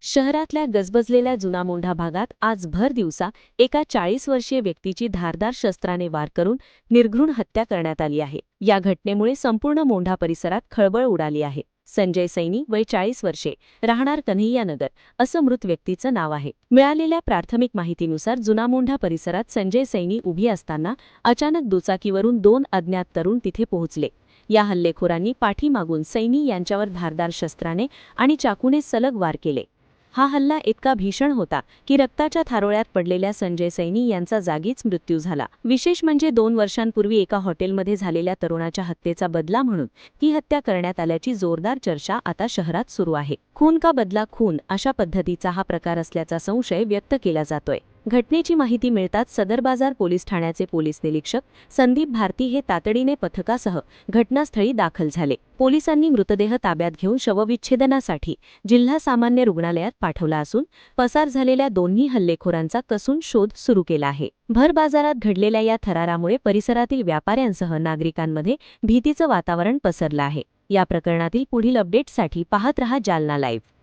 शहरातल्या गजबजलेल्या जुनामोंढा भागात आज भर दिवसा एका 40 वर्षीय व्यक्तीची धारदार शस्त्राने वार करून निर्घृण हत्या करण्यात आली आहे। या घटनेमुळे संपूर्ण मोंढा परिसरात खळबळ उडाली आहे। संजय सैनी, वय 40 वर्षे, राहणार कन्हैयानगर, असं मृत व्यक्तीचं नाव आहे। मिळालेल्या प्राथमिक माहितीनुसार जुनामोंढा परिसरात संजय सैनी उभी असताना अचानक दुचाकीवरून 2 अज्ञात तरुण तिथे पोहोचले। या हल्लेखोरांनी पाठीमागून सैनी यांच्यावर धारदार शस्त्राने आणि चाकूने सलग वार केले। हा हल्ला इतका भीषण होता की रक्ताच्या थारोळ्यात पडलेल्या संजय सैनी यांचा जागीच मृत्यू झाला। विशेष म्हणजे 2 वर्षांपूर्वी एका हॉटेलमध्ये झालेल्या तरुणाच्या हत्येचा बदला म्हणून ही हत्या करण्यात आल्याची जोरदार चर्चा आता शहरात सुरू आहे। खून का बदला खून अशा पद्धतीचा हा प्रकार असल्याचा संशय व्यक्त केला जातोय। घटनेची माहिती मिळताच सदर बाजार पोलीस ठाण्याचे पोलीस निरीक्षक संदीप भारती हे तातडीने पथकासह घटनास्थळी दाखल झाले। पोलिसांनी मृतदेह ताब्यात घेऊन शवविच्छेदनासाठी जिल्हा सामान्य रुग्णालयात पाठवला असून पसार झालेल्या दोन्ही हल्लेखोरांचा कसून शोध सुरू केला आहे। भर बाजारात घडलेल्या या थरारामुळे परिसरातील व्यापाऱ्यांसह नागरिकांमध्ये भीतीचं वातावरण पसरलं आहे। या प्रकरणातील पुढील अपडेट्ससाठी पाहत रहा जालना लाईव्ह।